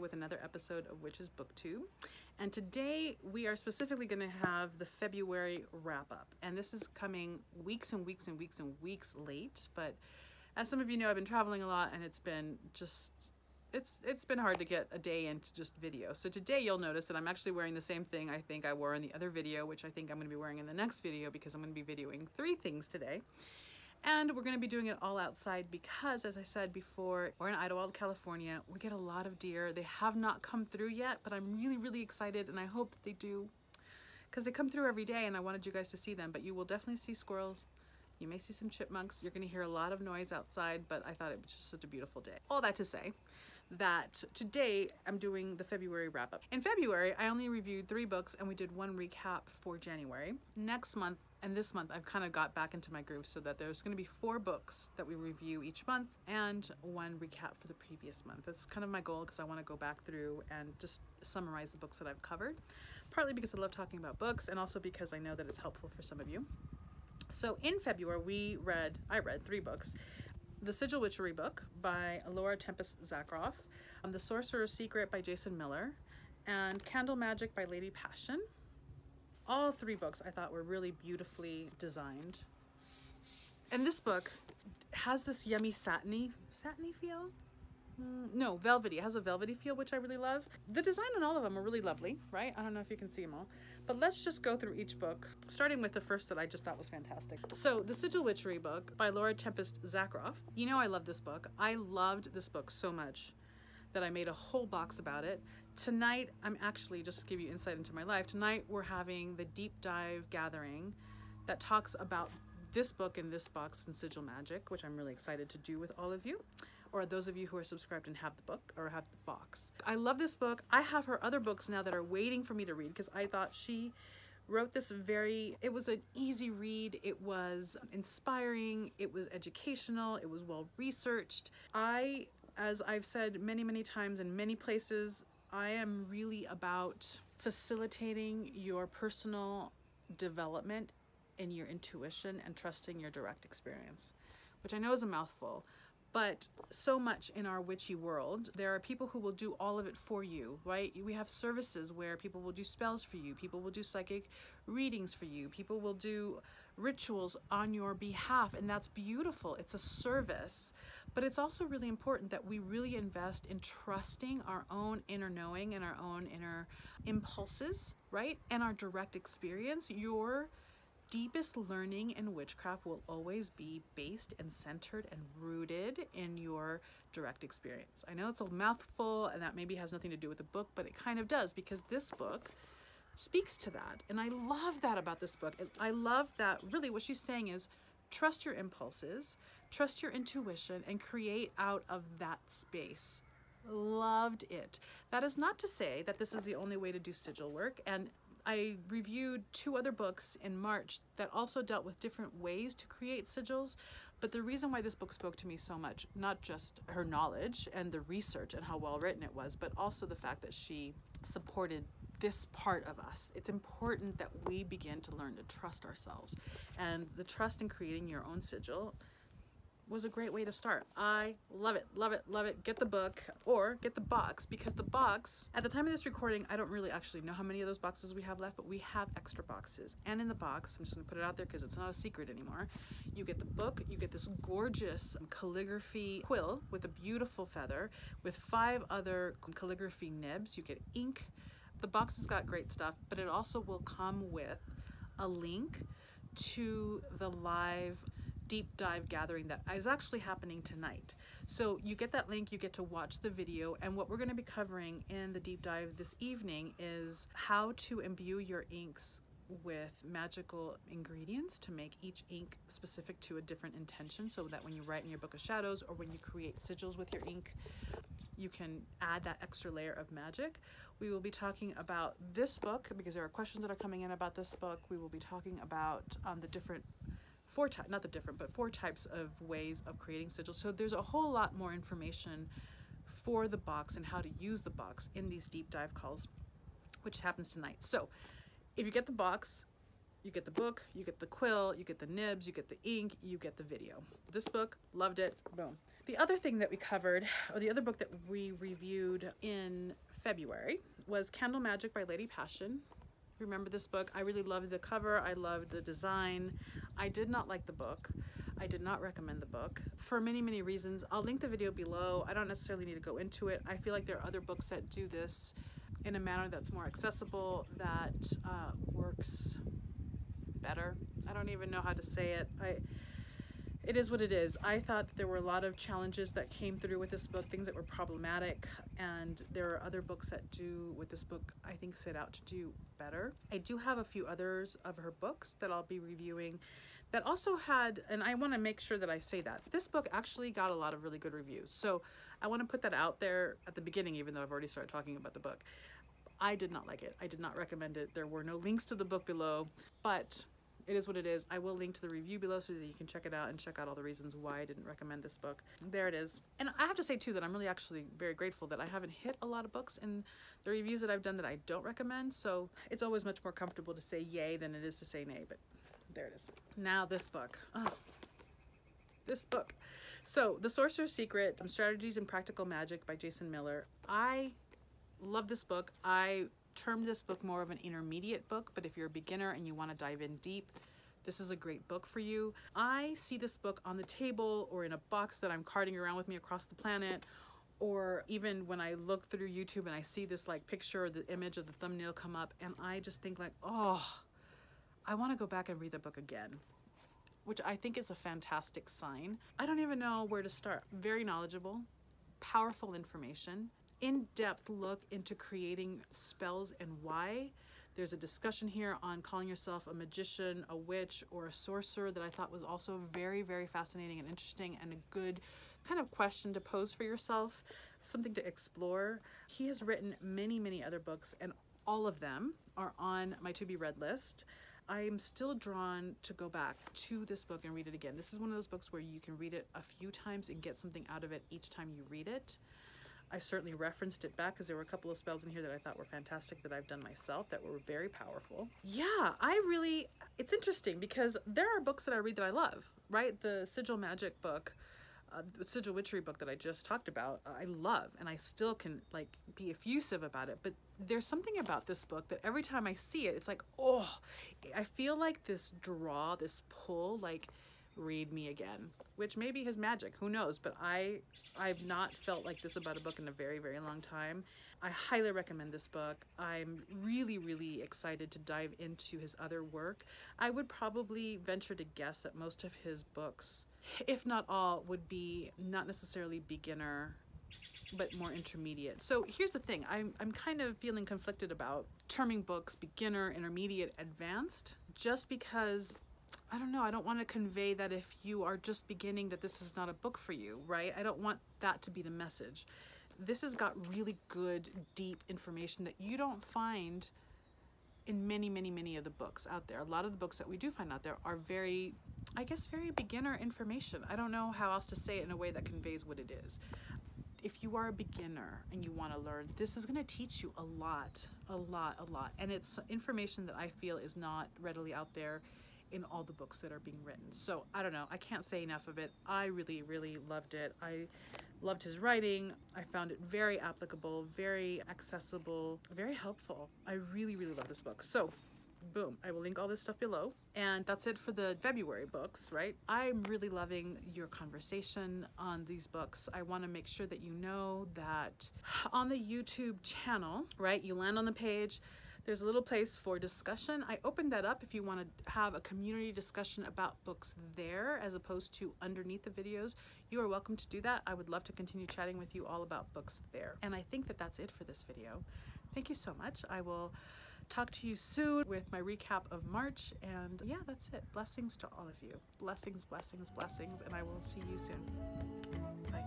with another episode of Witches BookTube. And today we are specifically going to have the February wrap up. And this is coming weeks and weeks and weeks and weeks late. But as some of you know, I've been traveling a lot and it's been just, it's been hard to get a day into just video. So today you'll notice that I'm actually wearing the same thing I think I wore in the other video, which I think I'm going to be wearing in the next video because I'm going to be videoing 3 things today. And we're going to be doing it all outside because, as I said before, we're in Idyllwild, California. We get a lot of deer. They have not come through yet, but I'm really, really excited, and I hope that they do because they come through every day, and I wanted you guys to see them. But you will definitely see squirrels. You may see some chipmunks. You're going to hear a lot of noise outside, but I thought it was just such a beautiful day. All that to say that today I'm doing the February wrap-up. In February, I only reviewed 3 books, and we did 1 recap for January. Next month, and this month I've kind of got back into my groove so that there's going to be 4 books that we review each month and 1 recap for the previous month. That's kind of my goal because I want to go back through and just summarize the books that I've covered, partly because I love talking about books and also because I know that it's helpful for some of you. So in February I read 3 books. The Sigil Witchery book by Tempest Zakroff, The Sorcerers Secret by Jason Miller, and Candle Magic by Lady Passion. All 3 books I thought were really beautifully designed. And this book has this yummy satiny feel? No, velvety. It has a velvety feel, which I really love. The design on all of them are really lovely, right? I don't know if you can see them all. But let's just go through each book, starting with the first that I just thought was fantastic. So, the Sigil Witchery book by Tempest Zakroff. You know I love this book. I loved this book so much that I made a whole box about it. Tonight, I'm actually, just to give you insight into my life, tonight we're having the deep dive gathering that talks about this book in this box in Sigil Magic, which I'm really excited to do with all of you, or those of you who are subscribed and have the book or have the box. I love this book. I have her other books now that are waiting for me to read because I thought she wrote this it was an easy read, it was inspiring, it was educational, it was well researched. As I've said many, many times in many places, I am really about facilitating your personal development in your intuition and trusting your direct experience, which I know is a mouthful, but so much in our witchy world, there are people who will do all of it for you, right? We have services where people will do spells for you, people will do psychic readings for you, people will do rituals on your behalf, and that's beautiful. It's a service, but it's also really important that we really invest in trusting our own inner knowing and our own inner impulses, right? And our direct experience. Your deepest learning in witchcraft will always be based and centered and rooted in your direct experience. I know it's a mouthful and that maybe has nothing to do with the book, but it kind of does because this book speaks to that. And I love that about this book. I love that really what she's saying is trust your impulses, trust your intuition, and create out of that space. Loved it. That is not to say that this is the only way to do sigil work, and I reviewed 2 other books in March that also dealt with different ways to create sigils, but the reason why this book spoke to me so much, not just her knowledge and the research and how well written it was, but also the fact that she supported this part of us. It's important that we begin to learn to trust ourselves, and the trust in creating your own sigil was a great way to start. I love it, love it, love it. Get the book or get the box, because the box, at the time of this recording, I don't really actually know how many of those boxes we have left, but we have extra boxes. And in the box, I'm just gonna put it out there because it's not a secret anymore, you get the book, you get this gorgeous calligraphy quill with a beautiful feather with 5 other calligraphy nibs, you get ink. The box has got great stuff, but it also will come with a link to the live deep dive gathering that is actually happening tonight. So you get that link, you get to watch the video, and what we're going to be covering in the deep dive this evening is how to imbue your inks with magical ingredients to make each ink specific to a different intention, so that when you write in your book of shadows or when you create sigils with your ink, you can add that extra layer of magic. We will be talking about this book because there are questions that are coming in about this book. We will be talking about the different 4 types of ways of creating sigils. So there's a whole lot more information for the box and how to use the box in these deep dive calls, which happens tonight. So if you get the box, You get the book, you get the quill, you get the nibs, you get the ink, you get the video. This book, loved it, boom. The other thing that we covered, or the other book that we reviewed in February, was Candle Magic by Lady Passion. Remember this book? I really loved the cover, I loved the design. I did not like the book. I did not recommend the book for many, many reasons. I'll link the video below. I don't necessarily need to go into it. I feel like there are other books that do this in a manner that's more accessible, that works better. I don't even know how to say it. It is what it is. I thought that there were a lot of challenges that came through with this book, things that were problematic, and there are other books that do what this book, I think, set out to do better. I do have a few others of her books that I'll be reviewing that also had, and I want to make sure that I say that, this book actually got a lot of really good reviews. So I want to put that out there at the beginning, even though I've already started talking about the book. I did not like it. I did not recommend it. There were no links to the book below, but it is what it is. I will link to the review below so that you can check it out and check out all the reasons why I didn't recommend this book. There it is. And I have to say too that I'm really actually very grateful that I haven't hit a lot of books in the reviews that I've done that I don't recommend. So it's always much more comfortable to say yay than it is to say nay, but there it is. Now this book. Oh, this book. So The Sorcerer's Secret, Strategies in Practical Magic by Jason Miller. I love this book. I term this book more of an intermediate book, but if you're a beginner and you want to dive in deep, this is a great book for you. I see this book on the table or in a box that I'm carting around with me across the planet, or even when I look through YouTube and I see this like picture or the image of the thumbnail come up, and I just think like, oh, I want to go back and read the book again, which I think is a fantastic sign. I don't even know where to start. Very knowledgeable, powerful information, in-depth look into creating spells and why. There's a discussion here on calling yourself a magician, a witch, or a sorcerer that I thought was also very, very fascinating and interesting, and a good kind of question to pose for yourself, something to explore. He has written many, many other books, and all of them are on my to-be-read list. I am still drawn to go back to this book and read it again. This is one of those books where you can read it a few times and get something out of it each time you read it. I certainly referenced it back because there were a couple of spells in here that I thought were fantastic that I've done myself that were very powerful. Yeah, it's interesting because there are books that I read that I love, right? The Sigil Magic book, the Sigil Witchery book that I just talked about, I love, and I still can like be effusive about it. But there's something about this book that every time I see it, it's like, oh, I feel like this draw, this pull, like, read me again, which maybe his magic, who knows, but I've not felt like this about a book in a very, very long time. I highly recommend this book. I'm really, really excited to dive into his other work. I would probably venture to guess that most of his books, if not all, would be not necessarily beginner, but more intermediate. So here's the thing, I'm kind of feeling conflicted about terming books beginner, intermediate, advanced, just because I don't know, I don't want to convey that if you are just beginning that this is not a book for you, right? I don't want that to be the message. This has got really good, deep information that you don't find in many, many, many of the books out there. A lot of the books that we do find out there are very, I guess, very beginner information. I don't know how else to say it in a way that conveys what it is. If you are a beginner and you want to learn, this is going to teach you a lot. And it's information that I feel is not readily out there in all the books that are being written. So I don't know, I can't say enough of it. I really, really loved it. I loved his writing. I found it very applicable, very accessible, very helpful. I really, really love this book. So boom, I will link all this stuff below. And that's it for the February books, right? I'm really loving your conversation on these books. I want to make sure that you know that on the YouTube channel, right, you land on the page, there's a little place for discussion. I opened that up if you want to have a community discussion about books there as opposed to underneath the videos. You are welcome to do that. I would love to continue chatting with you all about books there. And I think that that's it for this video. Thank you so much. I will talk to you soon with my recap of March. And yeah, that's it. Blessings to all of you. Blessings, blessings, blessings. And I will see you soon. Bye.